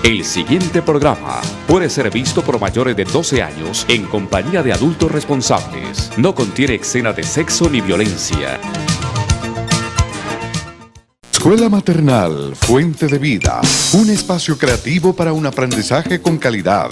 El siguiente programa puede ser visto por mayores de 12 años en compañía de adultos responsables. No contiene escenas de sexo ni violencia. Escuela Maternal Fuente de Vida, un espacio creativo para un aprendizaje con calidad.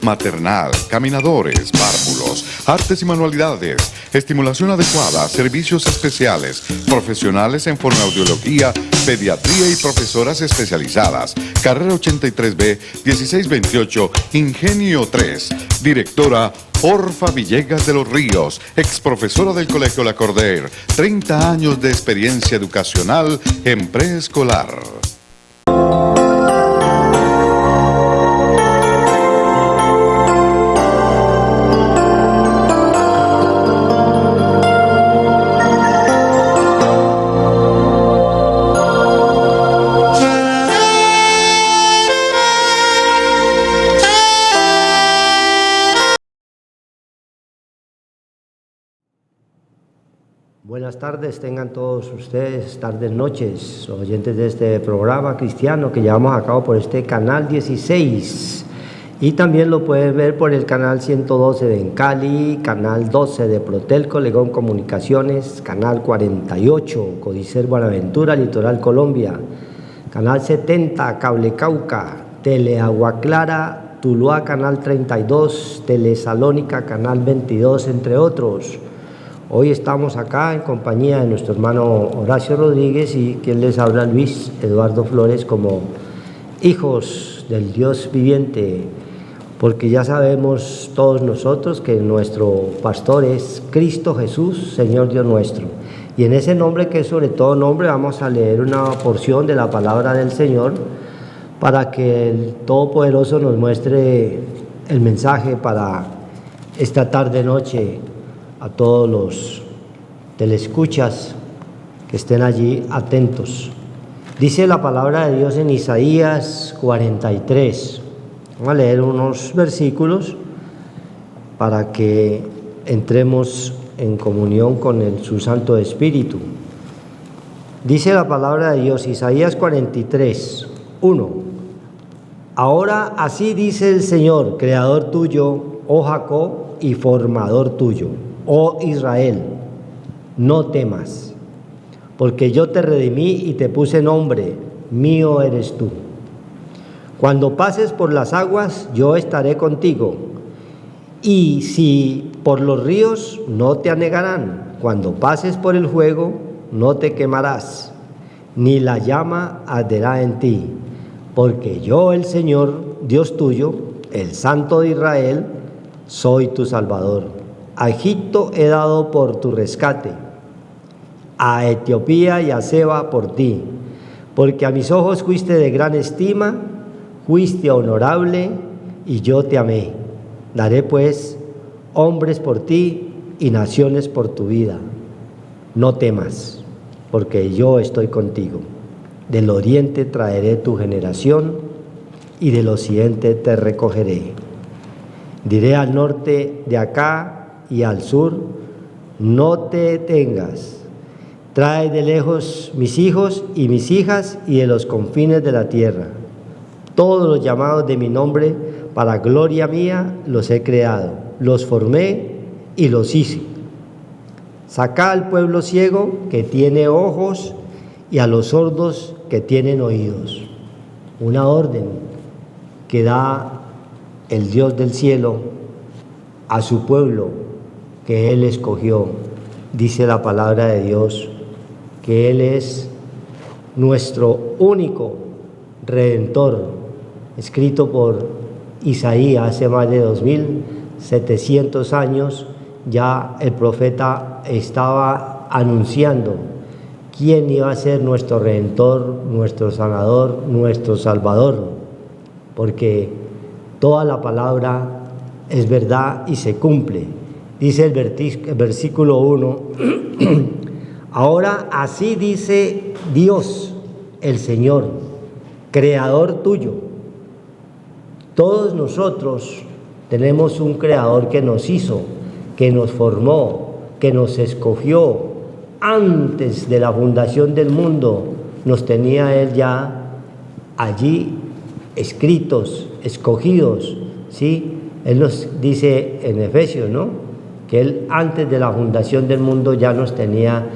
Maternal, caminadores, párvulos, artes y manualidades, estimulación adecuada, servicios especiales, profesionales en fonoaudiología, pediatría y profesoras especializadas. Carrera 83B, 1628, Ingenio 3. Directora Orfa Villegas de los Ríos, ex profesora del Colegio La Corder, 30 años de experiencia educacional en preescolar. Buenas tardes, tengan todos ustedes, tardes, noches, oyentes de este programa cristiano que llevamos a cabo por este canal 16 y también lo pueden ver por el canal 112 de Cali, canal 12 de Protelco, Legón Comunicaciones, canal 48, Codicer Buenaventura, Litoral Colombia, canal 70, Cable Cauca, Tele Agua Clara, Tuluá, canal 32, Tele Salónica, canal 22, entre otros. Hoy estamos acá en compañía de nuestro hermano Horacio Rodríguez y quien les habla, Luis Eduardo Flores, como hijos del Dios viviente, porque ya sabemos todos nosotros que nuestro pastor es Cristo Jesús, Señor Dios nuestro. Y en ese nombre, que es sobre todo nombre, vamos a leer una porción de la palabra del Señor para que el Todopoderoso nos muestre el mensaje para esta tarde-noche. A todos los telescuchas que estén allí atentos. Dice la palabra de Dios en Isaías 43. Vamos a leer unos versículos para que entremos en comunión con su Santo Espíritu. Dice la palabra de Dios, Isaías 43, 1. Ahora así dice el Señor, creador tuyo, oh Jacob, y formador tuyo, oh Israel, no temas, porque yo te redimí y te puse nombre, mío eres tú. Cuando pases por las aguas, yo estaré contigo, y si por los ríos, no te anegarán. Cuando pases por el fuego, no te quemarás, ni la llama arderá en ti, porque yo, el Señor, Dios tuyo, el Santo de Israel, soy tu Salvador. A Egipto he dado por tu rescate, a Etiopía y a Seba por ti, porque a mis ojos fuiste de gran estima, fuiste honorable y yo te amé. Daré pues hombres por ti y naciones por tu vida. No temas, porque yo estoy contigo. Del oriente traeré tu generación y del occidente te recogeré. Diré al norte, de acá y al sur, no te detengas. Trae de lejos mis hijos y mis hijas y de los confines de la tierra. Todos los llamados de mi nombre, para gloria mía, los he creado, los formé y los hice. Sacad al pueblo ciego que tiene ojos y a los sordos que tienen oídos. Una orden que da el Dios del cielo a su pueblo que Él escogió. Dice la palabra de Dios que Él es nuestro único Redentor, escrito por Isaías hace más de 2700 años. Ya el profeta estaba anunciando quién iba a ser nuestro Redentor, nuestro Sanador, nuestro Salvador, porque toda la palabra es verdad y se cumple. Dice el versículo 1, ahora así dice Dios, el Señor, creador tuyo. Todos nosotros tenemos un creador que nos hizo, que nos formó, que nos escogió. Antes de la fundación del mundo nos tenía Él ya allí escritos, escogidos, ¿sí? Él nos dice en Efesios, ¿no?, que Él antes de la fundación del mundo ya nos tenía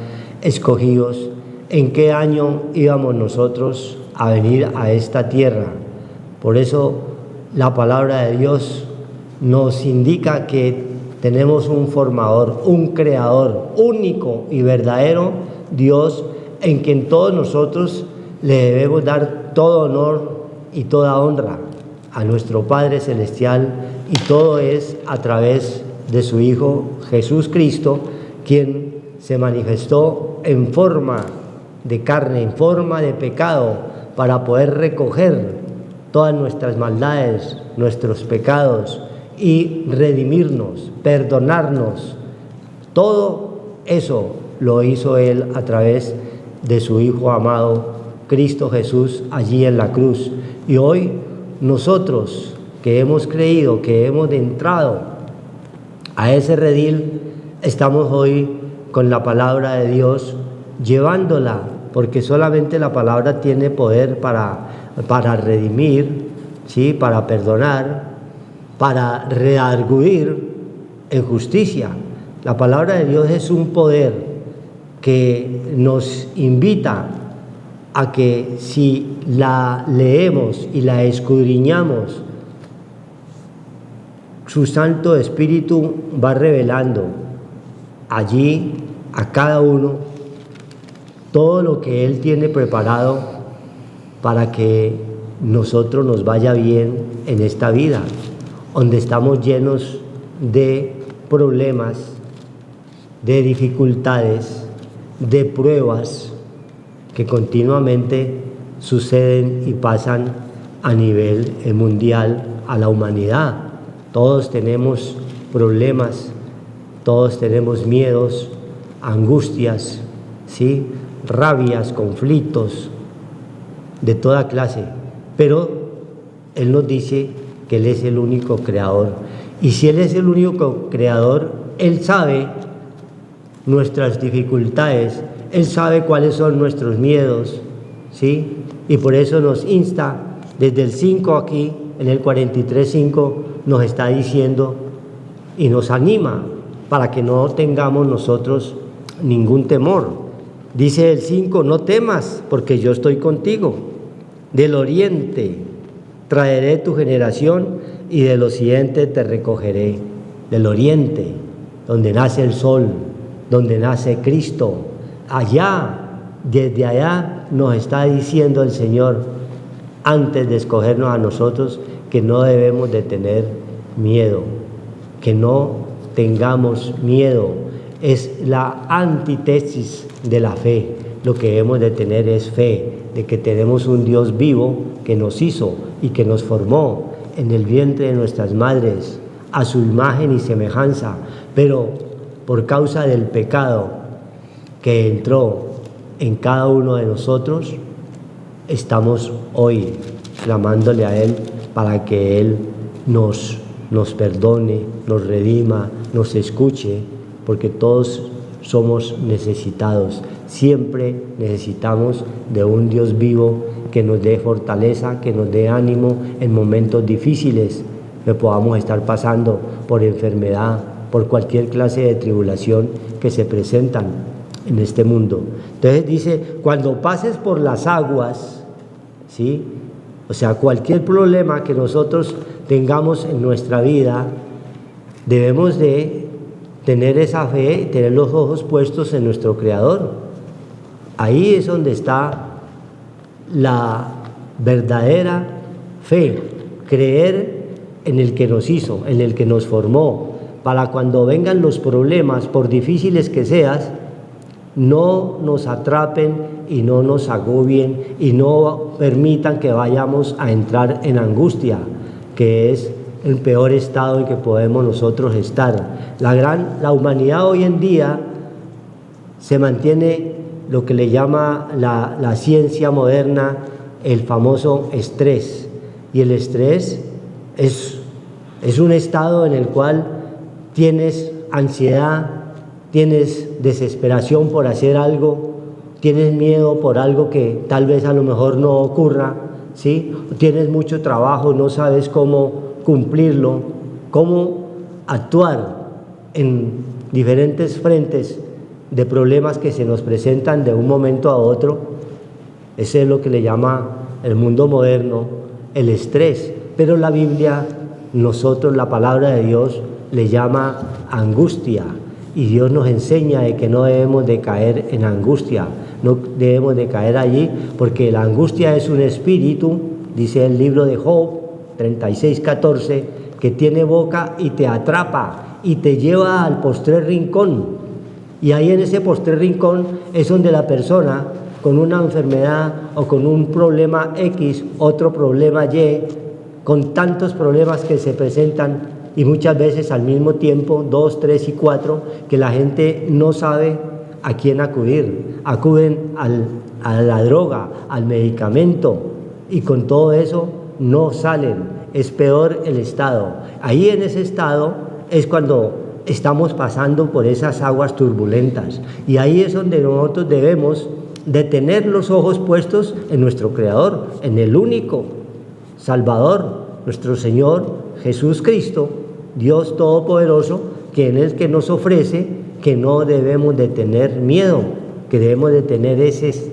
escogidos. ¿En qué año íbamos nosotros a venir a esta tierra? Por eso la palabra de Dios nos indica que tenemos un formador, un creador único y verdadero, Dios, en quien todos nosotros le debemos dar todo honor y toda honra a nuestro Padre Celestial, y todo es a través de su Hijo Jesús Cristo, quien se manifestó en forma de carne, en forma de pecado, para poder recoger todas nuestras maldades, nuestros pecados, y redimirnos, perdonarnos. Todo eso lo hizo Él a través de su Hijo amado, Cristo Jesús, allí en la cruz. Y hoy nosotros que hemos creído, que hemos entrado a ese redil, estamos hoy con la palabra de Dios, llevándola, porque solamente la palabra tiene poder para redimir, ¿sí?, para perdonar, para redarguir en justicia. La palabra de Dios es un poder que nos invita a que si la leemos y la escudriñamos, su Santo Espíritu va revelando allí a cada uno todo lo que Él tiene preparado para que nosotros nos vaya bien en esta vida, donde estamos llenos de problemas, de dificultades, de pruebas que continuamente suceden y pasan a nivel mundial a la humanidad. Todos tenemos problemas, todos tenemos miedos, angustias, ¿sí?, rabias, conflictos de toda clase, pero Él nos dice que Él es el único creador, y si Él es el único creador, Él sabe nuestras dificultades, Él sabe cuáles son nuestros miedos, ¿sí?, y por eso nos insta desde el 5 aquí, en el 43:5, nos está diciendo y nos anima para que no tengamos nosotros ningún temor. Dice el 5: no temas, porque yo estoy contigo. Del oriente traeré tu generación, y del occidente te recogeré. Del oriente, donde nace el sol, donde nace Cristo, allá, desde allá nos está diciendo el Señor, antes de escogernos a nosotros, que no debemos de tener miedo, que no tengamos miedo. Es la antítesis de la fe. Lo que debemos de tener es fe, de que tenemos un Dios vivo que nos hizo y que nos formó en el vientre de nuestras madres, a su imagen y semejanza, pero por causa del pecado que entró en cada uno de nosotros, estamos hoy clamándole a Él para que Él nos perdone, nos redima, nos escuche, porque todos somos necesitados. Siempre necesitamos de un Dios vivo que nos dé fortaleza, que nos dé ánimo en momentos difíciles que podamos estar pasando, por enfermedad, por cualquier clase de tribulación que se presentan en este mundo. Entonces dice, cuando pases por las aguas, ¿sí?, o sea, cualquier problema que nosotros tengamos en nuestra vida, debemos de tener esa fe, tener los ojos puestos en nuestro Creador. Ahí es donde está la verdadera fe, creer en el que nos hizo, en el que nos formó, para cuando vengan los problemas, por difíciles que sean, no nos atrapen y no nos agobien y no permitan que vayamos a entrar en angustia, que es el peor estado en que podemos nosotros estar. La humanidad hoy en día se mantiene lo que le llama la ciencia moderna el famoso estrés, y el estrés es un estado en el cual tienes ansiedad, tienes desesperación por hacer algo, tienes miedo por algo que tal vez a lo mejor no ocurra, ¿sí? Tienes mucho trabajo, no sabes cómo cumplirlo, cómo actuar en diferentes frentes de problemas que se nos presentan de un momento a otro. Ese es lo que le llama el mundo moderno el estrés, pero la Biblia, nosotros, la palabra de Dios, le llama angustia, y Dios nos enseña de que no debemos de caer en angustia, no debemos de caer allí, porque la angustia es un espíritu, dice el libro de Job 36:14, que tiene boca y te atrapa y te lleva al postrer rincón, y ahí en ese postrer rincón es donde la persona con una enfermedad o con un problema X, otro problema Y, con tantos problemas que se presentan, y muchas veces al mismo tiempo, 2, 3 y 4, que la gente no sabe a quién acudir. Acuden a la droga, al medicamento, y con todo eso no salen. Es peor el estado. Ahí en ese estado es cuando estamos pasando por esas aguas turbulentas, y ahí es donde nosotros debemos de tener los ojos puestos en nuestro Creador, en el único Salvador, nuestro Señor Jesús Cristo, Dios Todopoderoso, que en Él que nos ofrece que no debemos de tener miedo, que debemos de tener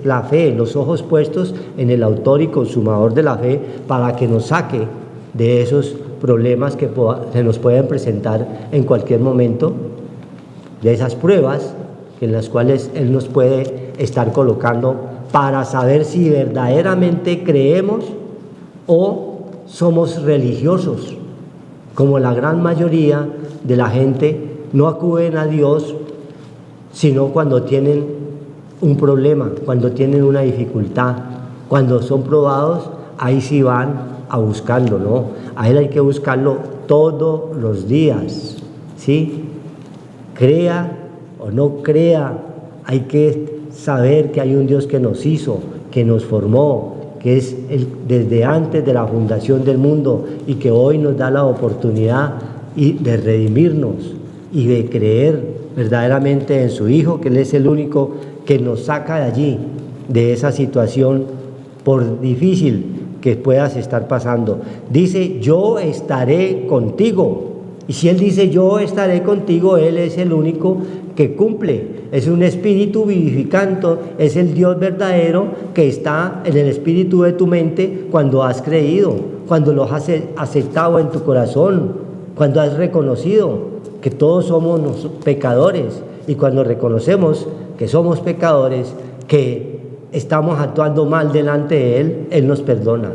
la fe, los ojos puestos en el autor y consumador de la fe, para que nos saque de esos problemas que se nos pueden presentar en cualquier momento, de esas pruebas en las cuales Él nos puede estar colocando, para saber si verdaderamente creemos o somos religiosos, como la gran mayoría de la gente no acuden a Dios sino cuando tienen un problema, cuando tienen una dificultad, cuando son probados, ahí sí van a buscarlo, ¿no? A Él hay que buscarlo todos los días, ¿sí? Crea o no crea, hay que saber que hay un Dios que nos hizo, que nos formó, que es desde antes de la fundación del mundo, y que hoy nos da la oportunidad de redimirnos y de creer verdaderamente en su Hijo, que Él es el único que nos saca de allí, de esa situación por difícil que puedas estar pasando. Dice, yo estaré contigo. Y si Él dice, yo estaré contigo, Él es el único que cumple. Es un espíritu vivificante, es el Dios verdadero que está en el espíritu de tu mente cuando has creído, cuando lo has aceptado en tu corazón, cuando has reconocido que todos somos pecadores, y cuando reconocemos que somos pecadores, que estamos actuando mal delante de Él, Él nos perdona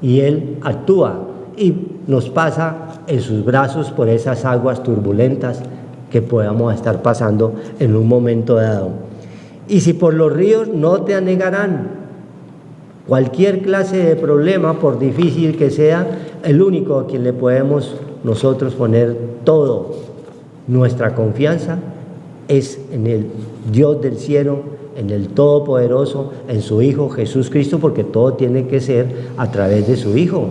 y Él actúa y nos pasa en sus brazos por esas aguas turbulentas que podamos estar pasando en un momento dado. Y si por los ríos, no te anegarán. Cualquier clase de problema, por difícil que sea, el único a quien le podemos nosotros poner todo nuestra confianza es en el Dios del cielo, en el Todopoderoso, en su Hijo Jesús Cristo, porque todo tiene que ser a través de su Hijo,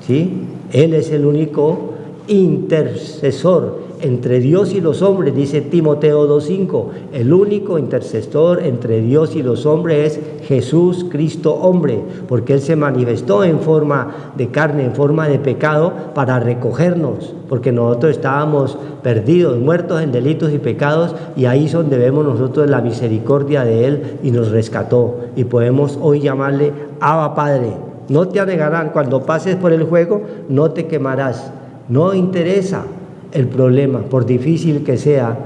¿sí? Él es el único intercesor entre Dios y los hombres, dice Timoteo 2:5. El único intercesor entre Dios y los hombres es Jesús Cristo hombre, porque Él se manifestó en forma de carne, en forma de pecado, para recogernos, porque nosotros estábamos perdidos, muertos en delitos y pecados, y ahí es donde vemos nosotros la misericordia de Él, y nos rescató, y podemos hoy llamarle Abba Padre. No te anegarán, cuando pases por el fuego no te quemarás. No interesa el problema, por difícil que sea,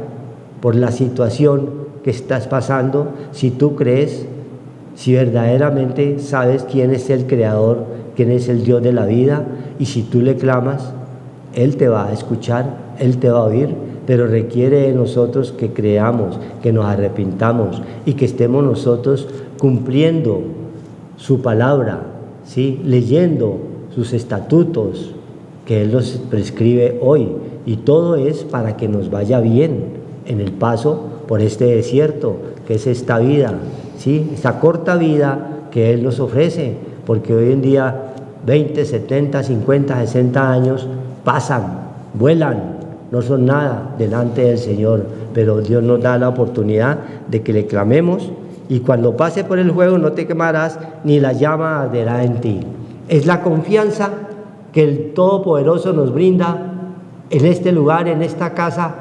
por la situación que estás pasando, si tú crees, si verdaderamente sabes quién es el Creador, quién es el Dios de la vida, y si tú le clamas, Él te va a escuchar, Él te va a oír, pero requiere de nosotros que creamos, que nos arrepintamos y que estemos nosotros cumpliendo su palabra, ¿sí? Leyendo sus estatutos que Él nos prescribe hoy. Y todo es para que nos vaya bien en el paso por este desierto, que es esta vida, ¿sí? Esta corta vida que Él nos ofrece, porque hoy en día 20, 70, 50, 60 años pasan, vuelan, no son nada delante del Señor, pero Dios nos da la oportunidad de que le clamemos, y cuando pase por el fuego no te quemarás, ni la llama arderá en ti. Es la confianza que el Todopoderoso nos brinda en este lugar, en esta casa,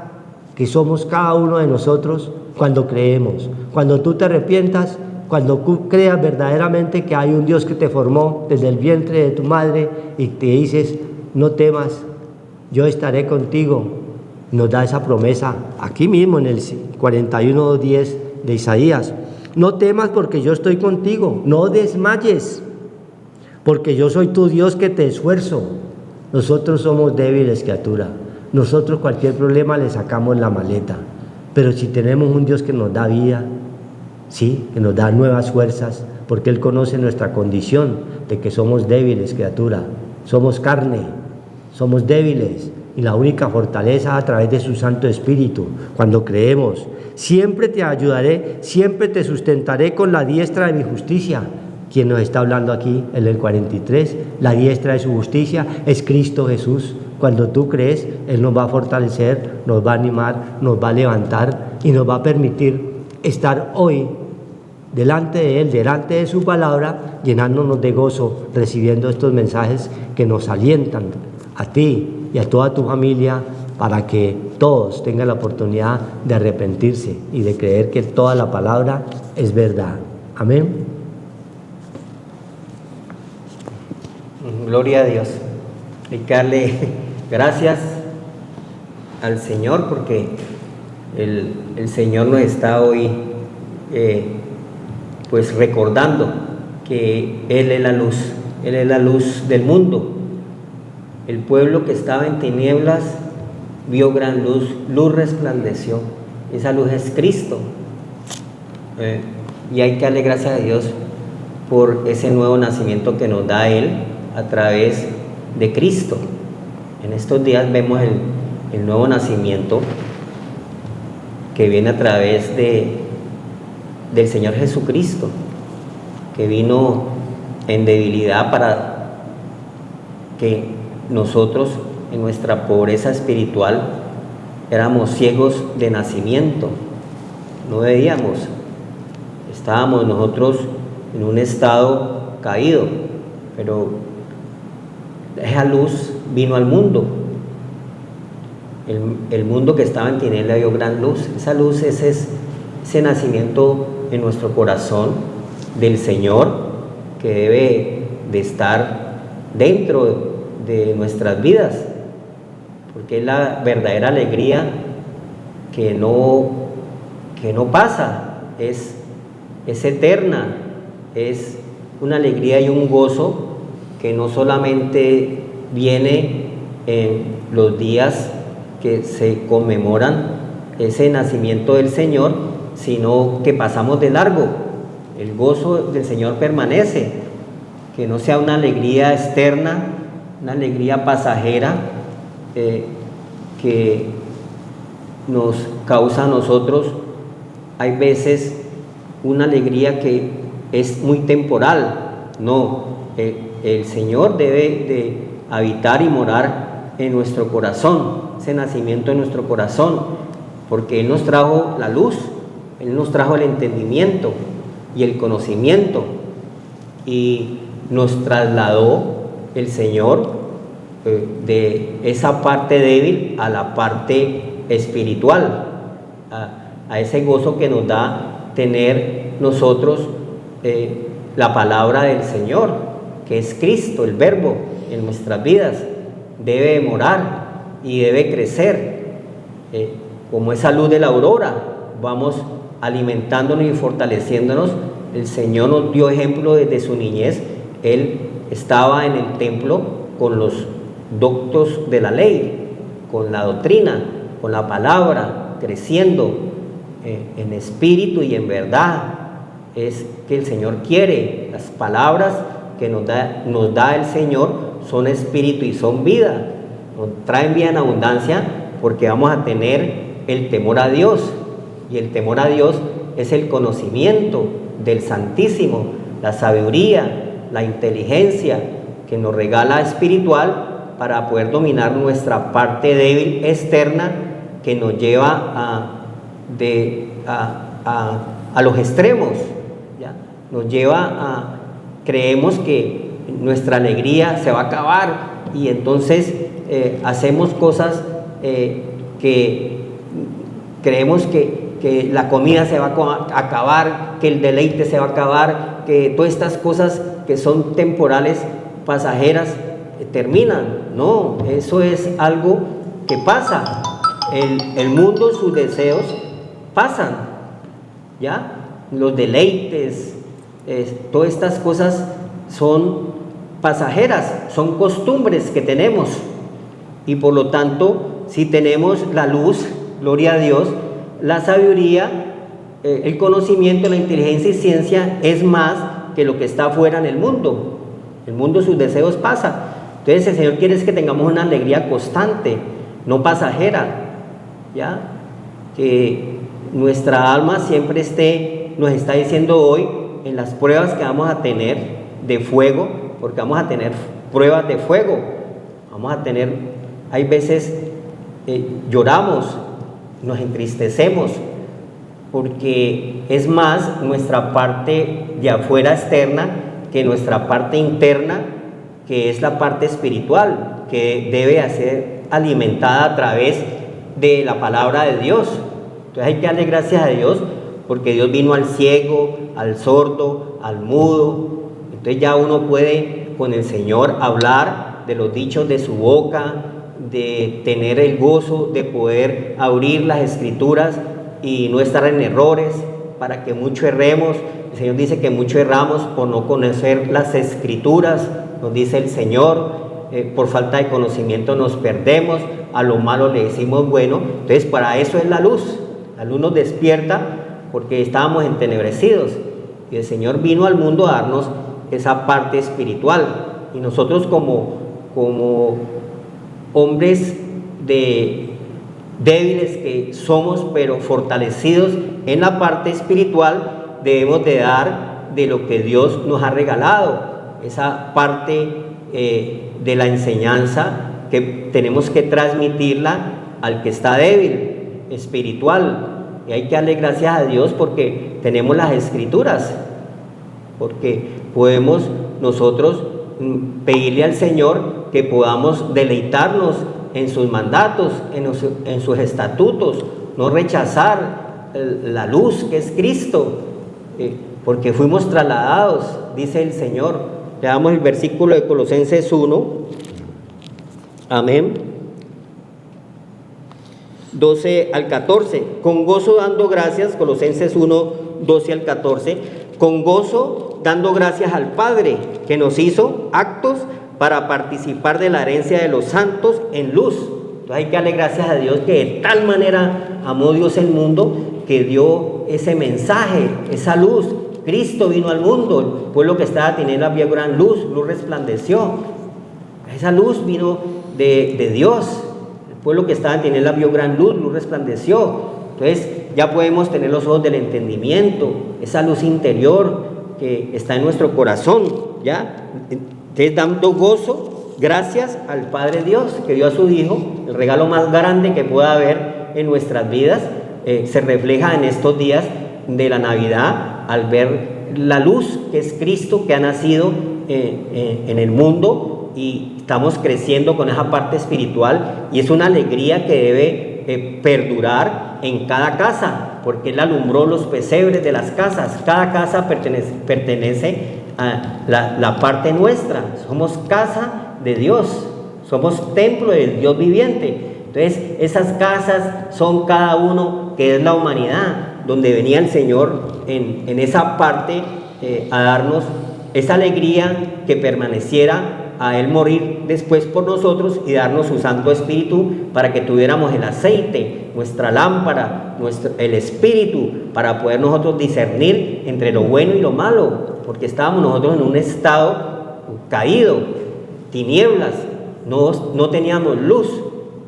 que somos cada uno de nosotros cuando creemos. Cuando tú te arrepientas, cuando tú creas verdaderamente que hay un Dios que te formó desde el vientre de tu madre y te dices, no temas, yo estaré contigo. Nos da esa promesa aquí mismo en el 41:10 de Isaías. No temas porque yo estoy contigo, no desmayes, porque yo soy tu Dios que te esfuerzo. Nosotros somos débiles, criatura. Nosotros cualquier problema le sacamos la maleta. Pero si tenemos un Dios que nos da vida, sí, que nos da nuevas fuerzas, porque Él conoce nuestra condición de que somos débiles, criatura. Somos carne, somos débiles. Y la única fortaleza a través de su Santo Espíritu, cuando creemos. Siempre te ayudaré, siempre te sustentaré con la diestra de mi justicia. ¿Quién nos está hablando aquí en el 43? La diestra de su justicia es Cristo Jesús. Cuando tú crees, Él nos va a fortalecer, nos va a animar, nos va a levantar y nos va a permitir estar hoy delante de Él, delante de su palabra, llenándonos de gozo, recibiendo estos mensajes que nos alientan a ti y a toda tu familia, para que todos tengan la oportunidad de arrepentirse y de creer que toda la palabra es verdad. Amén. Gloria a Dios. Hay que darle gracias al Señor, porque el Señor nos está hoy pues recordando que Él es la luz del mundo. El pueblo que estaba en tinieblas vio gran luz, luz resplandeció. Esa luz es Cristo. Y hay que darle gracias a Dios por ese nuevo nacimiento que nos da Él a través de Cristo. En estos días vemos el nuevo nacimiento que viene a través del Señor Jesucristo, que vino en debilidad para que nosotros, en nuestra pobreza espiritual, éramos ciegos de nacimiento, no veíamos, estábamos nosotros en un estado caído, pero esa luz vino al mundo. El mundo que estaba en tinieblas vio gran luz. Esa luz es ese nacimiento en nuestro corazón del Señor, que debe de estar dentro de nuestras vidas, porque es la verdadera alegría que no pasa, es eterna, es una alegría y un gozo que no solamente viene en los días que se conmemoran ese nacimiento del Señor, sino que pasamos de largo. El gozo del Señor permanece, que no sea una alegría externa, una alegría pasajera que nos causa a nosotros, hay veces, una alegría que es muy temporal. No, el Señor debe de habitar y morar en nuestro corazón, ese nacimiento en nuestro corazón, porque Él nos trajo la luz, Él nos trajo el entendimiento y el conocimiento, y nos trasladó el Señor de esa parte débil a la parte espiritual, a ese gozo que nos da tener nosotros la palabra del Señor, que es Cristo, el Verbo, en nuestras vidas. Debe morar y debe crecer, como esa luz de la aurora. Vamos alimentándonos y fortaleciéndonos. El Señor nos dio ejemplo desde su niñez. Él estaba en el templo con los doctos de la ley, con la doctrina, con la palabra, creciendo en espíritu y en verdad. Es que el Señor quiere. Las palabras que nos da el Señor son espíritu y son vida, nos traen vida en abundancia, porque vamos a tener el temor a Dios, y el temor a Dios es el conocimiento del Santísimo, la sabiduría, la inteligencia que nos regala espiritual para poder dominar nuestra parte débil externa, que nos lleva a los extremos, ¿ya? Nos lleva creemos que nuestra alegría se va a acabar y entonces hacemos cosas que creemos que la comida se va a acabar, que el deleite se va a acabar, que todas estas cosas que son temporales, pasajeras, terminan. No, eso es algo que pasa. El mundo, sus deseos pasan, ¿ya? Los deleites, todas estas cosas son pasajeras, son costumbres que tenemos y por lo tanto, si tenemos la luz, gloria a Dios, la sabiduría, el conocimiento, la inteligencia y ciencia es más que lo que está afuera en el mundo. El mundo, sus deseos pasan. Entonces el Señor quiere es que tengamos una alegría constante, no pasajera, ¿ya? Que nuestra alma siempre nos está diciendo hoy, en las pruebas que vamos a tener de fuego, porque vamos a tener pruebas de fuego, hay veces lloramos, nos entristecemos, porque es más nuestra parte de afuera externa que nuestra parte interna, que es la parte espiritual, que debe ser alimentada a través de la palabra de Dios. Entonces hay que darle gracias a Dios, porque Dios vino al ciego, al sordo, al mudo. Entonces ya uno puede con el Señor hablar de los dichos de su boca, de tener el gozo de poder abrir las escrituras y no estar en errores, para que mucho erremos. El Señor dice que mucho erramos por no conocer las escrituras, nos dice el Señor, por falta de conocimiento nos perdemos, a lo malo le decimos bueno. Entonces para eso es la luz nos despierta, porque estábamos entenebrecidos y el Señor vino al mundo a darnos esa parte espiritual, y nosotros como hombres débiles que somos, pero fortalecidos en la parte espiritual, debemos de dar de lo que Dios nos ha regalado, esa parte de la enseñanza que tenemos que transmitirla al que está débil, espiritual. Y hay que darle gracias a Dios porque tenemos las escrituras, porque podemos nosotros pedirle al Señor que podamos deleitarnos en sus mandatos, en sus estatutos, no rechazar la luz que es Cristo, porque fuimos trasladados, dice el Señor. Leamos el versículo de Colosenses 1, amén, 12 al 14, con gozo dando gracias, Colosenses 1, 12 al 14, con gozo dando gracias al Padre que nos hizo aptos para participar de la herencia de los santos en luz. Entonces hay que darle gracias a Dios, que de tal manera amó Dios el mundo que dio ese mensaje, esa luz. Cristo vino al mundo, el pueblo que estaba teniendo había gran luz resplandeció. Esa luz vino de Dios. El pueblo que estaba teniendo vio gran luz resplandeció. Entonces ya podemos tener los ojos del entendimiento, esa luz interior que está en nuestro corazón, ¿ya? Entonces dando gozo, gracias al Padre Dios que dio a su Hijo, el regalo más grande que pueda haber en nuestras vidas. Se refleja en estos días de la Navidad al ver la luz que es Cristo, que ha nacido en el mundo, y estamos creciendo con esa parte espiritual, y es una alegría que debe perdurar en cada casa, porque Él alumbró los pesebres de las casas. Cada casa pertenece a la parte nuestra, somos casa de Dios, somos templo del Dios viviente. Entonces esas casas son cada uno, que es la humanidad, donde venía el Señor en esa parte a darnos esa alegría, que permaneciera, a Él morir después por nosotros y darnos su Santo Espíritu para que tuviéramos el aceite, nuestra lámpara, el Espíritu, para poder nosotros discernir entre lo bueno y lo malo, porque estábamos nosotros en un estado caído, tinieblas, no teníamos luz,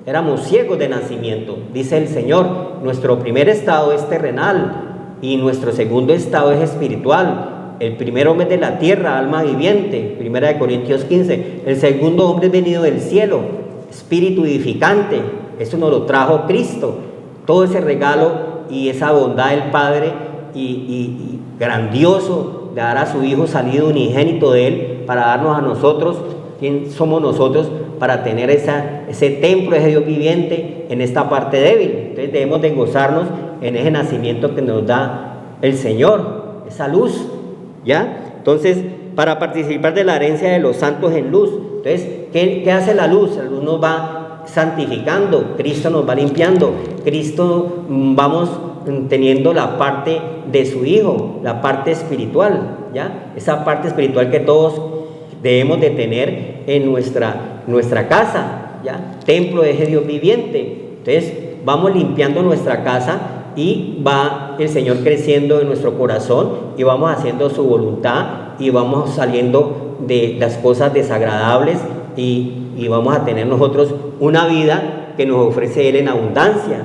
éramos ciegos de nacimiento. Dice el Señor, nuestro primer estado es terrenal y nuestro segundo estado es espiritual. El primer hombre es de la tierra, alma viviente, 1 Corintios 15. El segundo hombre es venido del cielo, espíritu edificante. Eso nos lo trajo Cristo. Todo ese regalo y esa bondad del Padre y grandioso de dar a su Hijo salido unigénito de Él, para darnos a nosotros. ¿Quién somos nosotros para tener ese templo, ese Dios viviente en esta parte débil? Entonces debemos de gozarnos en ese nacimiento que nos da el Señor, esa luz, ¿ya? Entonces, para participar de la herencia de los santos en luz. Entonces, ¿qué hace la luz? La luz nos va santificando, Cristo nos va limpiando, Cristo vamos teniendo la parte de su Hijo, la parte espiritual, ¿ya? Esa parte espiritual que todos debemos de tener en nuestra casa, ¿ya? Templo de ese Dios viviente. Entonces, vamos limpiando nuestra casa y va el Señor creciendo en nuestro corazón y vamos haciendo su voluntad y vamos saliendo de las cosas desagradables y vamos a tener nosotros una vida que nos ofrece Él en abundancia.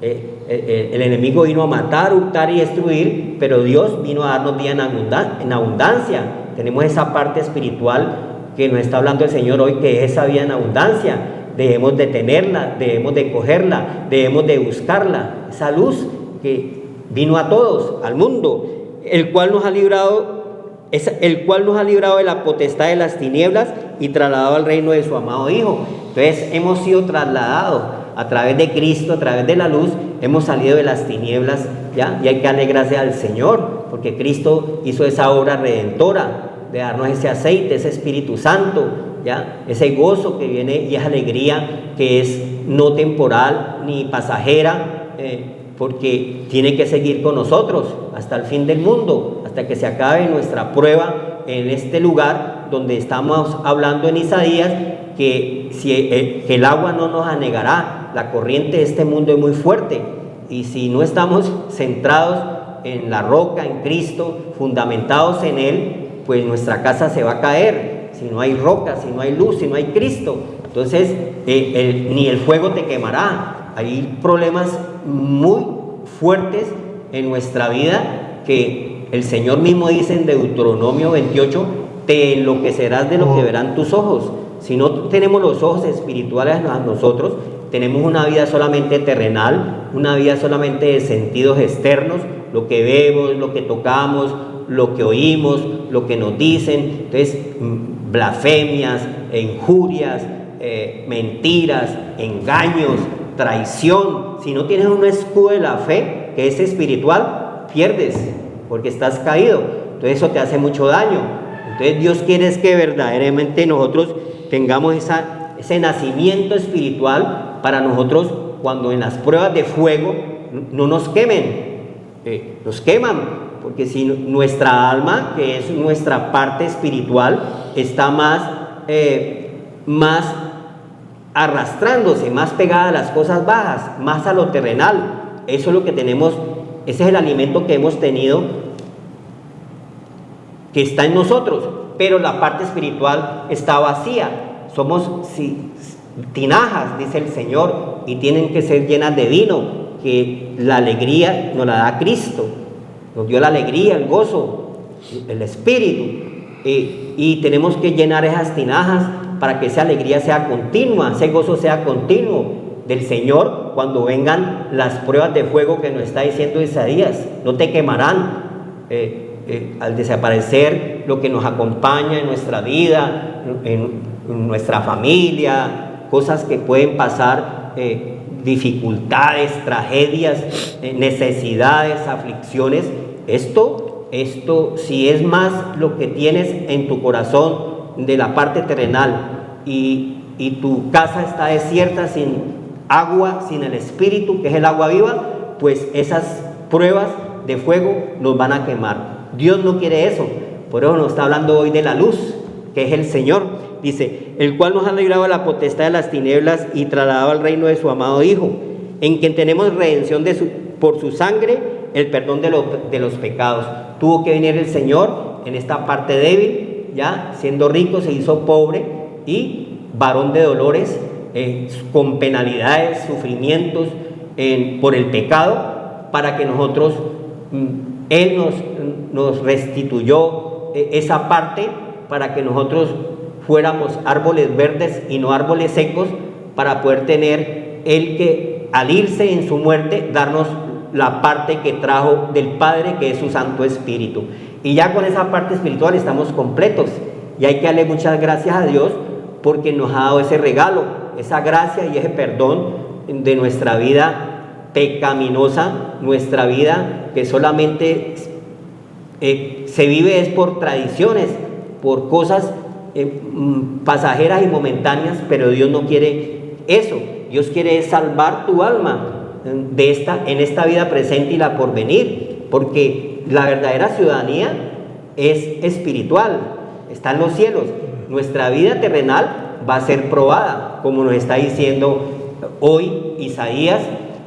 El enemigo vino a matar, hurtar y destruir, pero Dios vino a darnos vida en abundancia. Tenemos esa parte espiritual que nos está hablando el Señor hoy, que es esa vida en abundancia. Debemos de tenerla, debemos de cogerla, debemos de buscarla, esa luz que vino a todos, al mundo, el cual nos ha librado de la potestad de las tinieblas y trasladado al reino de su amado Hijo. Entonces hemos sido trasladados a través de Cristo, a través de la luz, hemos salido de las tinieblas, ¿ya? Y hay que darle gracias al Señor, porque Cristo hizo esa obra redentora de darnos ese aceite, ese Espíritu Santo, ¿ya? Ese gozo que viene y esa alegría que es no temporal ni pasajera, porque tiene que seguir con nosotros hasta el fin del mundo, hasta que se acabe nuestra prueba en este lugar donde estamos hablando en Isaías, que el agua no nos anegará. La corriente de este mundo es muy fuerte y si no estamos centrados en la roca, en Cristo, fundamentados en Él, pues nuestra casa se va a caer. Si no hay roca, si no hay luz, si no hay Cristo, entonces ni el fuego te quemará. Hay problemas muy fuertes en nuestra vida que el Señor mismo dice en Deuteronomio 28, te enloquecerás de lo que verán tus ojos. Si no tenemos los ojos espirituales a nosotros, tenemos una vida solamente terrenal, una vida solamente de sentidos externos, lo que vemos, lo que tocamos, lo que oímos, lo que nos dicen. Entonces, blasfemias, injurias, mentiras, engaños, traición. Si no tienes un escudo de la fe que es espiritual, pierdes porque estás caído. Entonces eso te hace mucho daño. Entonces Dios quiere es que verdaderamente nosotros tengamos ese nacimiento espiritual para nosotros, cuando en las pruebas de fuego no nos quemen. Nos queman porque si nuestra alma, que es nuestra parte espiritual, está más arrastrándose, más pegada a las cosas bajas, más a lo terrenal. Eso es lo que tenemos, ese es el alimento que hemos tenido, que está en nosotros, pero la parte espiritual está vacía. Somos tinajas, dice el Señor, y tienen que ser llenas de vino, que la alegría nos la da Cristo. Nos dio la alegría, el gozo, el espíritu, y tenemos que llenar esas tinajas para que esa alegría sea continua, ese gozo sea continuo del Señor cuando vengan las pruebas de fuego que nos está diciendo Isaías. No te quemarán al desaparecer lo que nos acompaña en nuestra vida, en nuestra familia, cosas que pueden pasar, dificultades, tragedias, necesidades, aflicciones. Esto, si es más lo que tienes en tu corazón de la parte terrenal y tu casa está desierta, sin agua, sin el Espíritu, que es el agua viva, pues esas pruebas de fuego nos van a quemar. Dios no quiere eso. Por eso nos está hablando hoy de la luz, que es el Señor. Dice, el cual nos ha librado de la potestad de las tinieblas y trasladado al reino de su amado Hijo, en quien tenemos redención por su sangre, el perdón de los pecados. Tuvo que venir el Señor en esta parte débil, ya siendo rico se hizo pobre y varón de dolores, con penalidades, sufrimientos por el pecado, para que nosotros, Él nos restituyó esa parte, para que nosotros fuéramos árboles verdes y no árboles secos, para poder tener Él, que al irse en su muerte, darnos la parte que trajo del Padre, que es su Santo Espíritu. Y ya con esa parte espiritual estamos completos. Y hay que darle muchas gracias a Dios porque nos ha dado ese regalo, esa gracia y ese perdón de nuestra vida pecaminosa, nuestra vida que solamente se vive es por tradiciones, por cosas pasajeras y momentáneas, pero Dios no quiere eso. Dios quiere salvar tu alma en esta vida presente y la porvenir, porque la verdadera ciudadanía es espiritual, está en los cielos. Nuestra vida terrenal va a ser probada, como nos está diciendo hoy Isaías,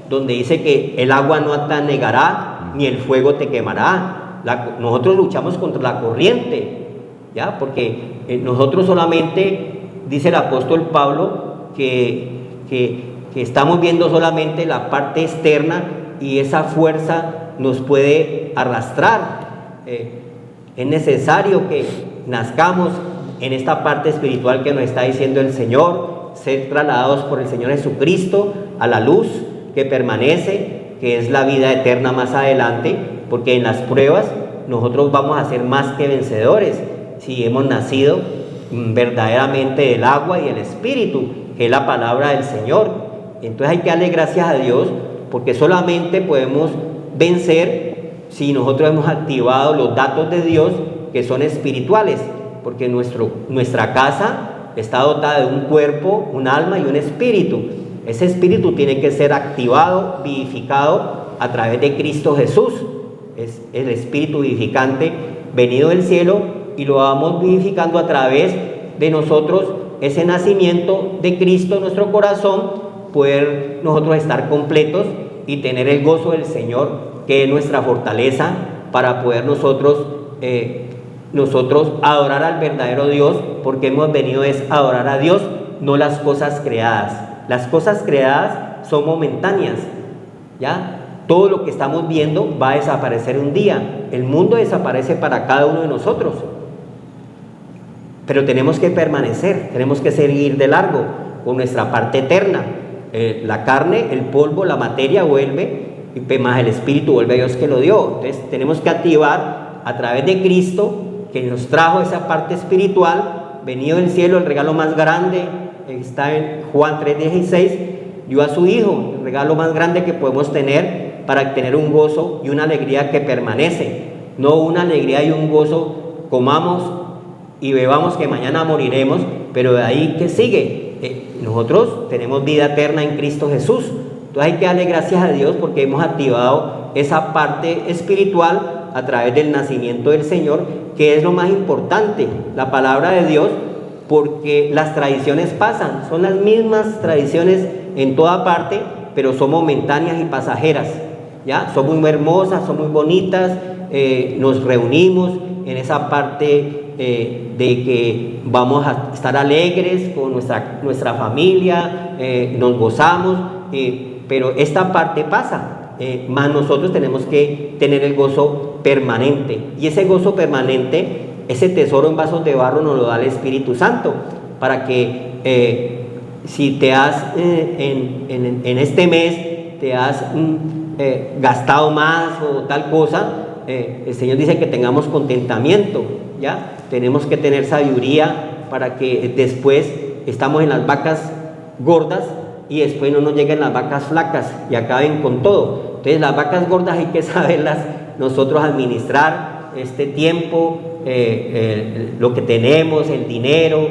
donde dice que el agua no te anegará, ni el fuego te quemará. Nosotros luchamos contra la corriente, ¿ya? Porque nosotros solamente, dice el apóstol Pablo, que estamos viendo solamente la parte externa y esa fuerza nos puede arrastrar. Es necesario que nazcamos en esta parte espiritual que nos está diciendo el Señor, ser trasladados por el Señor Jesucristo a la luz que permanece, que es la vida eterna más adelante, porque en las pruebas nosotros vamos a ser más que vencedores si hemos nacido verdaderamente del agua y el Espíritu, que es la palabra del Señor. Entonces hay que darle gracias a Dios, porque solamente podemos vencer si nosotros hemos activado los datos de Dios que son espirituales, porque nuestra casa está dotada de un cuerpo, un alma y un espíritu. Ese espíritu tiene que ser activado, vivificado a través de Cristo Jesús. Es el espíritu vivificante venido del cielo y lo vamos vivificando a través de nosotros, ese nacimiento de Cristo en nuestro corazón, poder nosotros estar completos y tener el gozo del Señor, que es nuestra fortaleza para poder nosotros adorar al verdadero Dios, porque hemos venido a adorar a Dios, no las cosas creadas. Las cosas creadas son momentáneas, ¿ya? Todo lo que estamos viendo va a desaparecer un día. El mundo desaparece para cada uno de nosotros, pero tenemos que permanecer, tenemos que seguir de largo con nuestra parte eterna. La carne, el polvo, la materia vuelve, y más el espíritu vuelve a Dios que lo dio. Entonces tenemos que activar a través de Cristo, que nos trajo esa parte espiritual, venido del cielo, el regalo más grande, está en Juan 3:16, dio a su Hijo, el regalo más grande que podemos tener para tener un gozo y una alegría que permanece, no una alegría y un gozo, comamos y bebamos que mañana moriremos, pero de ahí que sigue. Nosotros tenemos vida eterna en Cristo Jesús. Entonces hay que darle gracias a Dios porque hemos activado esa parte espiritual a través del nacimiento del Señor, que es lo más importante, la palabra de Dios, porque las tradiciones pasan, son las mismas tradiciones en toda parte, pero son momentáneas y pasajeras, ¿ya? Son muy hermosas, son muy bonitas, nos reunimos en esa parte de que vamos a estar alegres con nuestra familia, nos gozamos, pero esta parte pasa. Más nosotros tenemos que tener el gozo permanente, y ese gozo permanente, ese tesoro en vasos de barro nos lo da el Espíritu Santo, para que si te has en este mes te has gastado más o tal cosa, el Señor dice que tengamos contentamiento, ¿ya? Tenemos que tener sabiduría para que después estamos en las vacas gordas y después no nos lleguen las vacas flacas y acaben con todo. Entonces las vacas gordas hay que saberlas nosotros administrar, este tiempo, lo que tenemos, el dinero,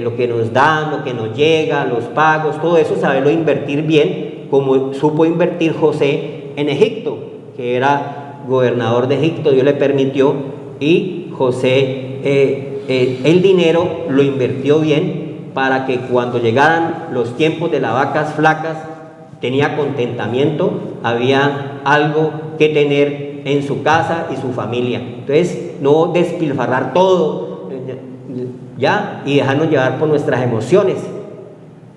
lo que nos dan, lo que nos llega, los pagos, todo eso saberlo invertir bien, como supo invertir José en Egipto, que era gobernador de Egipto. Dios le permitió, y José el dinero lo invirtió bien para que cuando llegaran los tiempos de las vacas flacas tenía contentamiento, había algo que tener en su casa y su familia. Entonces no despilfarrar todo, ¿ya? Y dejarnos llevar por nuestras emociones.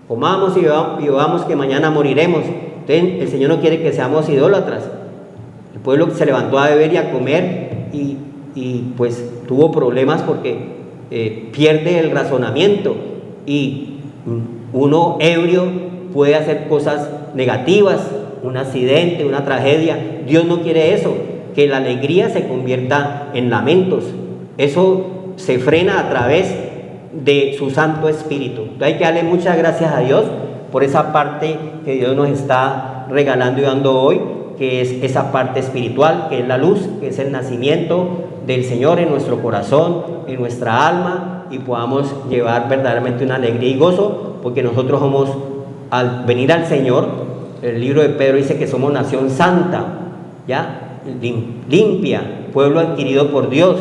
Comamos y bebamos que mañana moriremos. Entonces el Señor no quiere que seamos idólatras. El pueblo se levantó a beber y a comer y pues tuvo problemas porque pierde el razonamiento, y uno ebrio puede hacer cosas negativas, un accidente, una tragedia. Dios no quiere eso, que la alegría se convierta en lamentos. Eso se frena a través de su Santo Espíritu. Entonces hay que darle muchas gracias a Dios por esa parte que Dios nos está regalando y dando hoy, que es esa parte espiritual, que es la luz, que es el nacimiento del Señor en nuestro corazón, en nuestra alma, y podamos llevar verdaderamente una alegría y gozo, porque nosotros somos, al venir al Señor, el libro de Pedro dice que somos nación santa, ¿ya? Limpia, pueblo adquirido por Dios,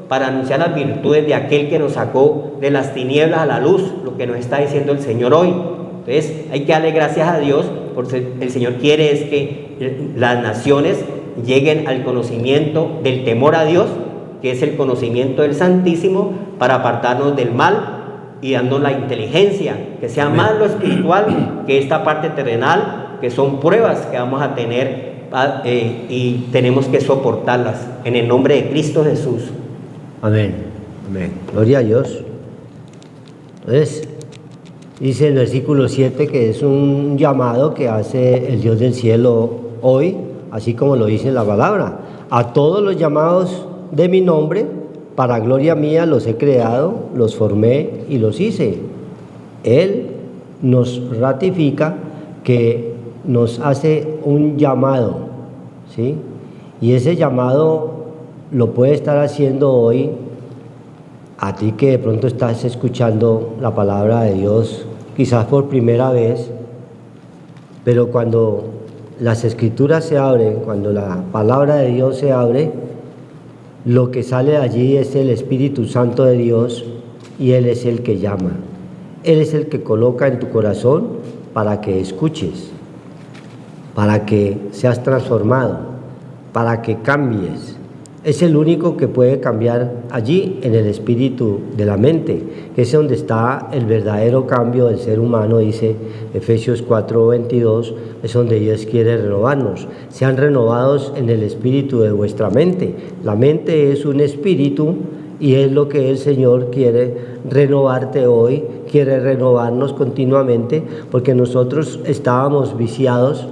para anunciar las virtudes de aquel que nos sacó de las tinieblas a la luz, lo que nos está diciendo el Señor hoy. Entonces hay que darle gracias a Dios, porque el Señor quiere es que las naciones lleguen al conocimiento del temor a Dios, que es el conocimiento del Santísimo, para apartarnos del mal y darnos la inteligencia, que sea más lo espiritual que esta parte terrenal, que son pruebas que vamos a tener y tenemos que soportarlas en el nombre de Cristo Jesús. Amén, amén. Gloria a Dios. Entonces, dice el versículo 7 que es un llamado que hace el Dios del cielo hoy, así como lo dice la palabra. A todos los llamados de mi nombre, para gloria mía los he creado, los formé y los hice. Él nos ratifica que nos hace un llamado, ¿sí? Y ese llamado lo puede estar haciendo hoy a ti que de pronto estás escuchando la palabra de Dios, quizás por primera vez, pero cuando las escrituras se abren, cuando la palabra de Dios se abre, lo que sale de allí es el Espíritu Santo de Dios, y Él es el que llama. Él es el que coloca en tu corazón para que escuches, para que seas transformado, para que cambies. Es el único que puede cambiar allí en el espíritu de la mente, que es donde está el verdadero cambio del ser humano, dice Efesios 4:22, es donde Dios quiere renovarnos. Sean renovados en el espíritu de vuestra mente. La mente es un espíritu y es lo que el Señor quiere renovarte hoy, quiere renovarnos continuamente, porque nosotros estábamos viciados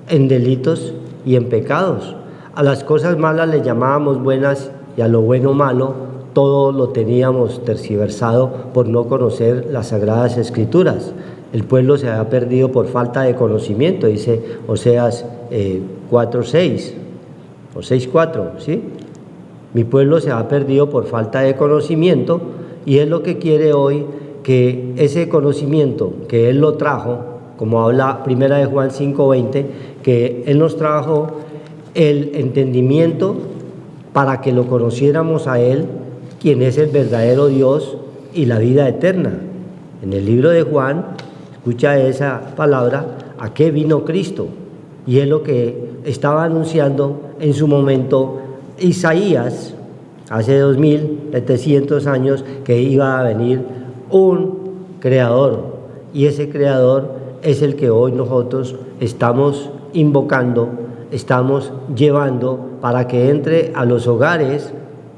en delitos y en pecados. A las cosas malas le llamábamos buenas y a lo bueno malo. Todo lo teníamos tergiversado por no conocer las Sagradas Escrituras. El pueblo se había perdido por falta de conocimiento, dice Oseas 4:6 o 6:4, ¿sí? Mi pueblo se ha perdido por falta de conocimiento, y es lo que quiere hoy, que ese conocimiento que Él lo trajo, como habla 1 de Juan 5:20, que Él nos trajo el entendimiento para que lo conociéramos a Él, quien es el verdadero Dios, y la vida eterna. En el libro de Juan, escucha esa palabra, ¿a qué vino Cristo? Y es lo que estaba anunciando en su momento Isaías, hace 2700 años, que iba a venir un creador, y ese creador es el que hoy nosotros estamos invocando, estamos llevando para que entre a los hogares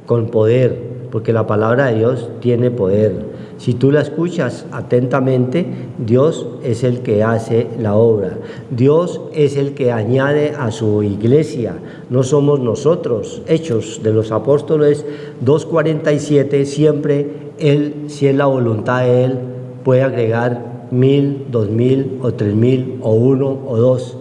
con poder, porque la palabra de Dios tiene poder. Si tú la escuchas atentamente, Dios es el que hace la obra. Dios es el que añade a su iglesia. No somos nosotros. Hechos de los Apóstoles 2:47, siempre Él, si es la voluntad de Él, puede agregar 1000, 2000 o 3000 o 1 o 2,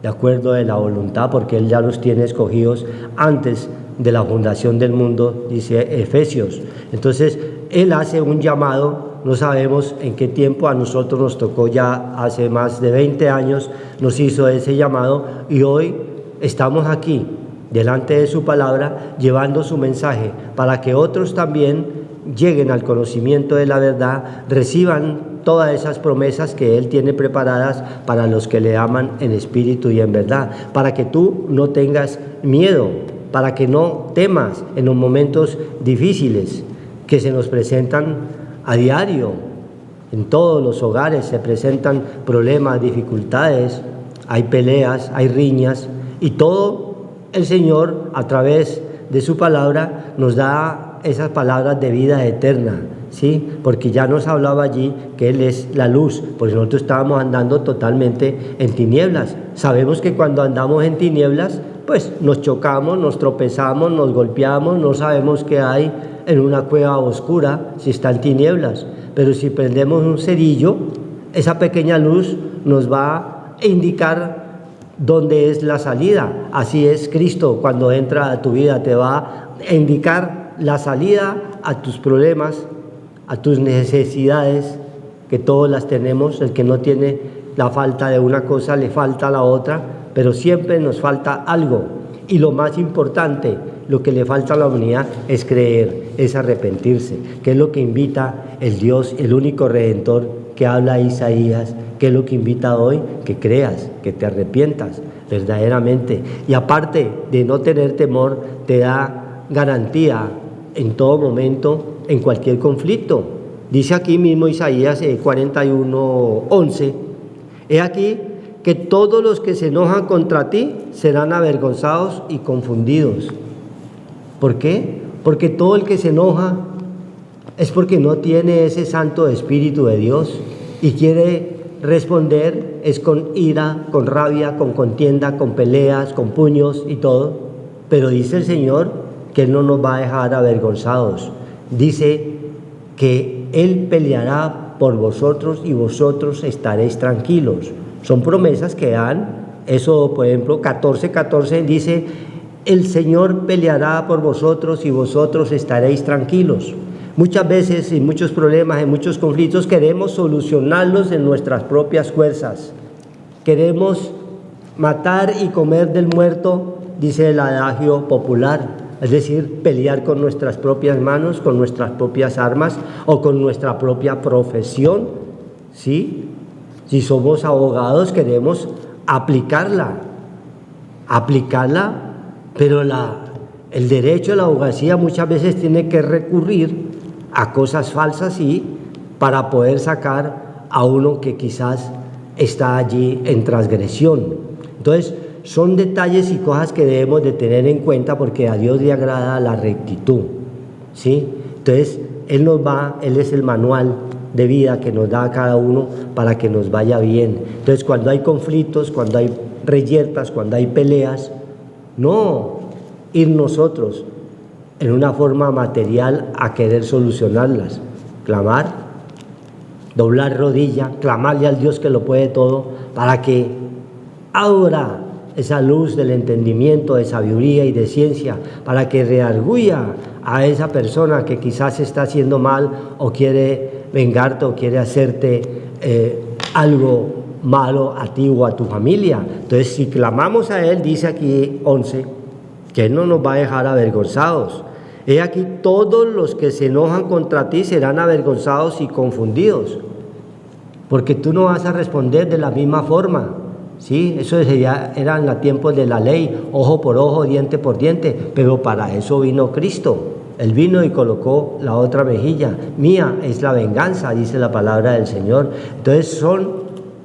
de acuerdo a la voluntad, porque Él ya los tiene escogidos antes de la fundación del mundo, dice Efesios. Entonces, Él hace un llamado, no sabemos en qué tiempo, a nosotros nos tocó ya hace más de 20 años, nos hizo ese llamado, y hoy estamos aquí, delante de su palabra, llevando su mensaje, para que otros también lleguen al conocimiento de la verdad, reciban todas esas promesas que Él tiene preparadas para los que le aman en espíritu y en verdad, para que tú no tengas miedo, para que no temas en los momentos difíciles que se nos presentan a diario. En todos los hogares se presentan problemas, dificultades, hay peleas, hay riñas, y todo el Señor, a través de su palabra, nos da esas palabras de vida eterna, ¿sí? Porque ya nos hablaba allí que Él es la luz, porque nosotros estábamos andando totalmente en tinieblas. Sabemos que cuando andamos en tinieblas, pues nos chocamos, nos tropezamos, nos golpeamos, no sabemos qué hay, en una cueva oscura si está en tinieblas, pero si prendemos un cerillo, esa pequeña luz nos va a indicar dónde es la salida. Así es Cristo, cuando entra a tu vida te va a indicar la salida a tus problemas, a tus necesidades, que todos las tenemos. El que no tiene la falta de una cosa, le falta la otra, pero siempre nos falta algo. Y lo más importante, lo que le falta a la humanidad es creer, es arrepentirse, que es lo que invita el Dios, el único Redentor que habla Isaías, que es lo que invita hoy, que creas, que te arrepientas verdaderamente. Y aparte de no tener temor, te da garantía en todo momento, en cualquier conflicto. Dice aquí mismo Isaías 41:11, he aquí que todos los que se enojan contra ti serán avergonzados y confundidos. ¿Por qué? Porque todo el que se enoja es porque no tiene ese Santo Espíritu de Dios y quiere responder es con ira, con rabia, con contienda, con peleas, con puños y todo. Pero dice el Señor que Él no nos va a dejar avergonzados. Dice que Él peleará por vosotros y vosotros estaréis tranquilos. Son promesas que dan. Eso, por ejemplo, 14:14 dice, el Señor peleará por vosotros y vosotros estaréis tranquilos. Muchas veces, en muchos problemas, en muchos conflictos, queremos solucionarlos en nuestras propias fuerzas. Queremos matar y comer del muerto, dice el adagio popular. Es decir, pelear con nuestras propias manos, con nuestras propias armas o con nuestra propia profesión, ¿sí? Si somos abogados, queremos aplicarla, pero el derecho a la abogacía muchas veces tiene que recurrir a cosas falsas para poder sacar a uno que quizás está allí en transgresión. Entonces, son detalles y cosas que debemos de tener en cuenta porque a Dios le agrada la rectitud, ¿sí? Entonces, Él es el manual de vida que nos da a cada uno para que nos vaya bien. Entonces, cuando hay conflictos, cuando hay reyertas, cuando hay peleas, no ir nosotros en una forma material a querer solucionarlas. Clamar, doblar rodilla, clamarle al Dios que lo puede todo, para que abra esa luz del entendimiento, de sabiduría y de ciencia, para que redarguya a esa persona que quizás está haciendo mal o quiere vengarte o quiere hacerte algo malo a ti o a tu familia. Entonces, si clamamos a Él, dice aquí 11, que Él no nos va a dejar avergonzados. He aquí, todos los que se enojan contra ti serán avergonzados y confundidos, porque tú no vas a responder de la misma forma, ¿sí? Eso ya era en los tiempos de la ley, ojo por ojo, diente por diente, pero para eso vino Cristo. Él vino y colocó la otra mejilla. Mía es la venganza, dice la palabra del Señor. Entonces son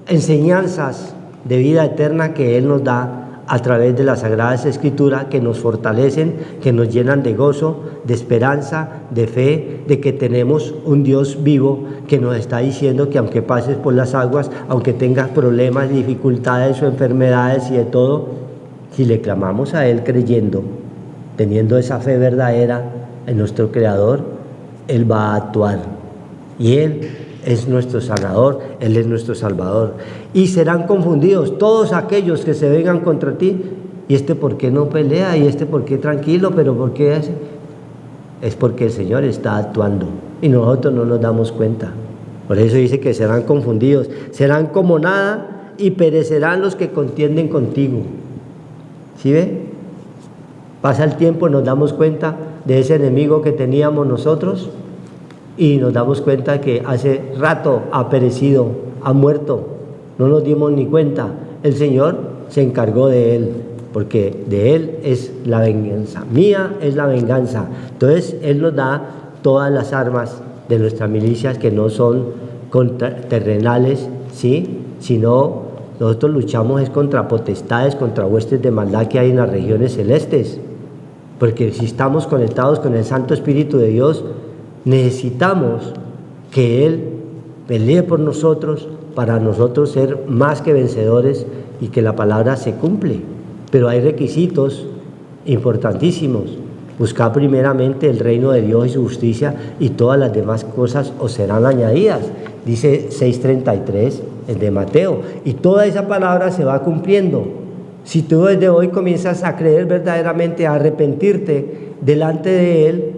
enseñanzas de vida eterna que Él nos da a través de las Sagradas Escrituras, que nos fortalecen, que nos llenan de gozo, de esperanza, de fe, de que tenemos un Dios vivo que nos está diciendo que aunque pases por las aguas, aunque tengas problemas, dificultades o enfermedades y de todo, si le clamamos a Él creyendo, teniendo esa fe verdadera en nuestro Creador, Él va a actuar. Y Él es nuestro sanador, Él es nuestro salvador. Y serán confundidos todos aquellos que se vengan contra ti. ¿Y por qué no pelea? ¿Y por qué tranquilo? ¿Pero por qué hace? Es porque el Señor está actuando y nosotros no nos damos cuenta. Por eso dice que serán confundidos, serán como nada y perecerán los que contienden contigo. ¿Sí ve? Pasa el tiempo, nos damos cuenta de ese enemigo que teníamos nosotros y nos damos cuenta que hace rato ha perecido, ha muerto. No nos dimos ni cuenta. El Señor se encargó de él, porque de Él es la venganza. Mía es la venganza. Entonces, Él nos da todas las armas de nuestras milicias que no son terrenales, ¿sí? Sino nosotros luchamos es contra potestades, contra huestes de maldad que hay en las regiones celestes. Porque si estamos conectados con el Santo Espíritu de Dios, necesitamos que Él pelee por nosotros para nosotros ser más que vencedores y que la palabra se cumple. Pero hay requisitos importantísimos. Buscad primeramente el reino de Dios y su justicia, y todas las demás cosas os serán añadidas. Dice 6:33, el de Mateo. Y toda esa palabra se va cumpliendo. Si tú desde hoy comienzas a creer verdaderamente, a arrepentirte delante de Él,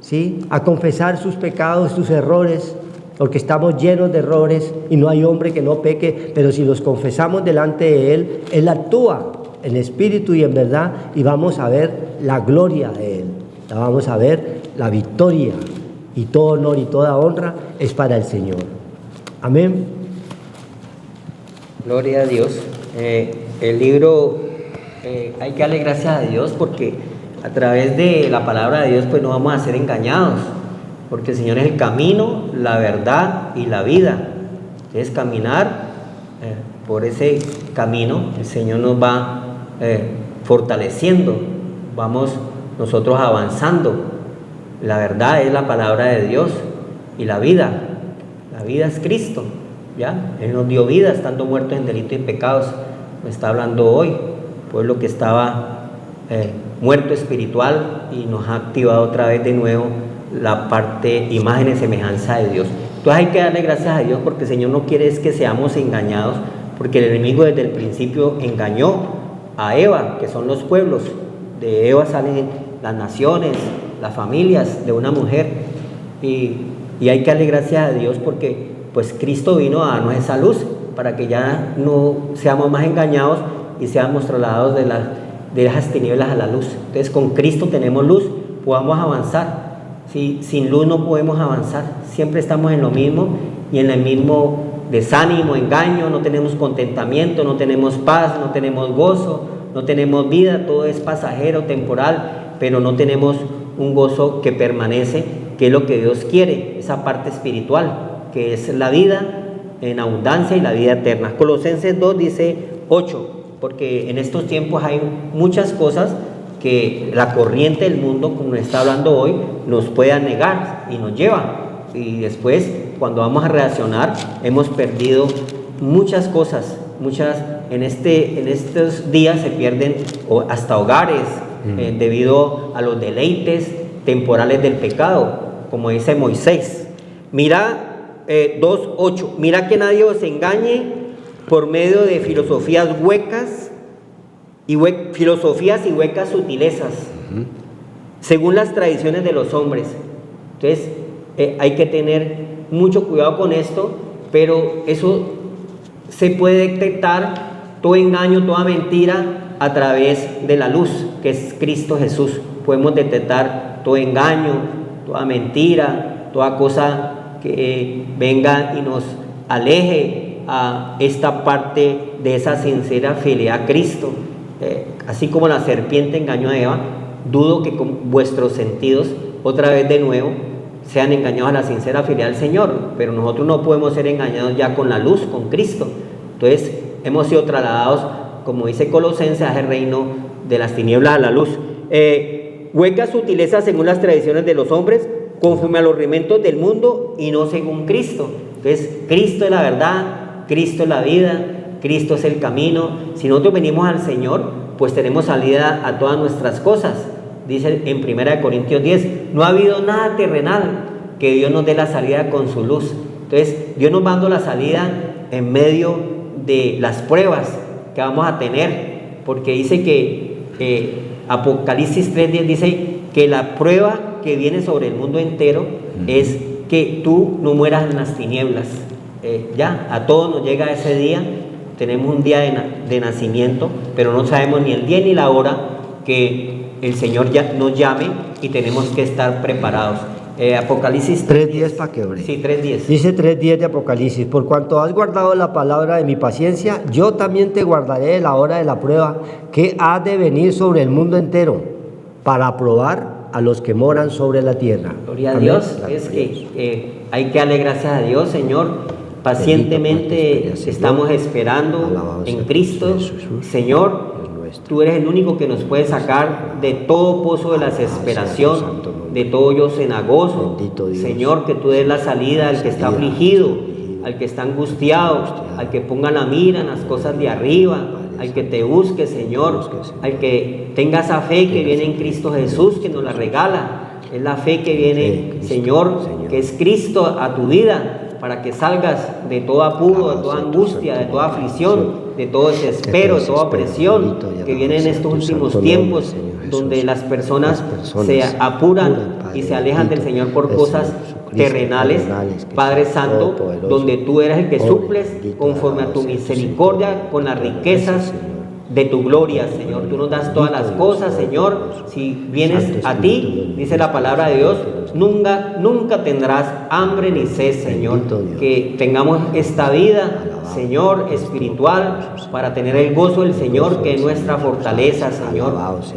¿sí?, a confesar sus pecados, sus errores, porque estamos llenos de errores y no hay hombre que no peque, pero si los confesamos delante de Él, Él actúa en espíritu y en verdad, y vamos a ver la gloria de Él, vamos a ver la victoria, y todo honor y toda honra es para el Señor. Amén. Gloria a Dios. El libro, hay que darle gracias a Dios porque a través de la palabra de Dios pues no vamos a ser engañados, porque el Señor es el camino, la verdad y la vida. Entonces caminar por ese camino, el Señor nos va fortaleciendo, vamos nosotros avanzando. La verdad es la palabra de Dios, y la vida es Cristo, ¿ya? Él nos dio vida estando muertos en delitos y pecados. Me está hablando hoy, pueblo que estaba muerto espiritual, y nos ha activado otra vez de nuevo la parte imagen y semejanza de Dios. Entonces hay que darle gracias a Dios, porque el Señor no quiere es que seamos engañados, porque el enemigo desde el principio engañó a Eva, que son los pueblos. De Eva salen las naciones, las familias de una mujer, y hay que darle gracias a Dios porque pues Cristo vino a darnos esa luz para que ya no seamos más engañados y seamos trasladados de esas tinieblas a la luz. Entonces con Cristo tenemos luz, podamos avanzar. Sin luz no podemos avanzar, siempre estamos en lo mismo y en el mismo desánimo, engaño, no tenemos contentamiento, no tenemos paz, no tenemos gozo, no tenemos vida, todo es pasajero, temporal, pero no tenemos un gozo que permanece, que es lo que Dios quiere, esa parte espiritual, que es la vida en abundancia y la vida eterna. Colosenses 2 dice 8, porque en estos tiempos hay muchas cosas que la corriente del mundo, como nos está hablando hoy, nos puede negar y nos lleva. Y después, cuando vamos a reaccionar, hemos perdido muchas cosas, en estos días se pierden hasta hogares debido a los deleites temporales del pecado, como dice Moisés. Mira 2:8, mira que nadie os engañe por medio de filosofías huecas y huecas sutilezas, según las tradiciones de los hombres. Entonces hay que tener mucho cuidado con esto, pero eso se puede detectar, todo engaño, toda mentira, a través de la luz, que es Cristo Jesús. Podemos detectar todo engaño, toda mentira, toda cosa que venga y nos aleje a esta parte de esa sincera fidelidad a Cristo. Así como la serpiente engañó a Eva, dudo que con vuestros sentidos, otra vez de nuevo, sean engañados a la sincera fidelidad al Señor, pero nosotros no podemos ser engañados ya con la luz, con Cristo. Entonces hemos sido trasladados, como dice Colosenses, a ese reino de las tinieblas a la luz. Huecas sutilezas según las tradiciones de los hombres, conforme a los rudimentos del mundo y no según Cristo. Entonces Cristo es la verdad, Cristo es la vida, Cristo es el camino. Si nosotros venimos al Señor, pues tenemos salida a todas nuestras cosas. Dice en 1 Corintios 10, no ha habido nada terrenal que Dios nos dé la salida con su luz. Entonces Dios nos va dando la salida en medio de las pruebas que vamos a tener, porque dice que Apocalipsis 3:10 dice que la prueba que viene sobre el mundo entero es que tú no mueras en las tinieblas. Ya, a todos nos llega ese día, tenemos un día de nacimiento, pero no sabemos ni el día ni la hora que el Señor ya nos llame y tenemos que estar preparados. Apocalipsis 3:10 para que ore. Sí, 3:10. Dice 3:10 de Apocalipsis, por cuanto has guardado la palabra de mi paciencia, yo también te guardaré de la hora de la prueba que ha de venir sobre el mundo entero, para probar a los que moran sobre la tierra. Gloria a Dios. Es que hay que darle gracias a Dios, Señor. Pacientemente estamos esperando en Cristo. Señor, tú eres el único que nos puede sacar de todo pozo de la desesperación, de todo hoyo cenagoso. Señor, que tú des la salida al que está afligido, al que está angustiado, al que ponga la mira en las cosas de arriba, al que te busque, Señor, al que tenga esa fe que viene en Cristo Jesús, que nos la regala. Es la fe que viene, Señor, que es Cristo a tu vida, para que salgas de todo apuro, de toda angustia, de toda aflicción, de todo desespero, de toda opresión que viene en estos últimos tiempos, donde las personas se apuran y se alejan del Señor por cosas terrenales. Padre Santo, donde tú eres el que suples conforme a tu misericordia con las riquezas de tu gloria, Señor. Tú nos das todas las cosas, Señor. Si vienes a ti, dice la palabra de Dios, nunca tendrás hambre ni sed, Señor. Que tengamos esta vida, Señor, espiritual, para tener el gozo del Señor, que es nuestra fortaleza, Señor.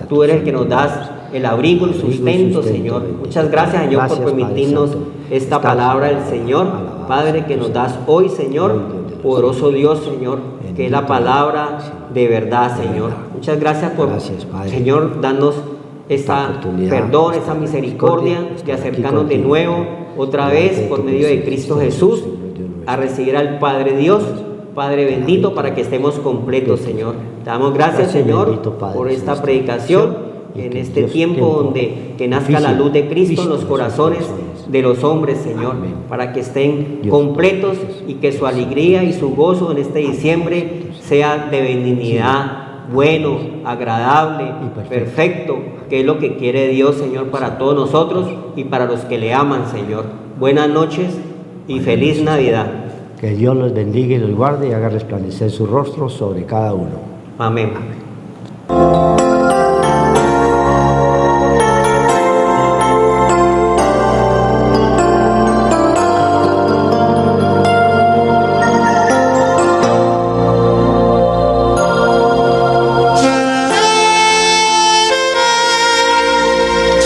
Tú eres el que nos das el abrigo, el sustento, Señor. Muchas gracias, Señor, por permitirnos esta palabra del Señor. Padre, que nos das hoy, Señor, poderoso Dios, Señor, que es la palabra de verdad, Señor. Muchas gracias por, Señor, darnos esta perdón, esa misericordia de acercarnos de nuevo, otra vez, por medio de Cristo Jesús, a recibir al Padre Dios, Padre bendito, para que estemos completos, Señor. Te damos gracias, Señor, por esta predicación, en este tiempo donde que nazca la luz de Cristo en los corazones de los hombres, Señor, para que estén completos y que su alegría y su gozo en este diciembre sea de benignidad, bueno, agradable, perfecto, que es lo que quiere Dios, Señor, para todos nosotros y para los que le aman, Señor. Buenas noches y feliz Navidad. Que Dios los bendiga y los guarde y haga resplandecer su rostro sobre cada uno. Amén.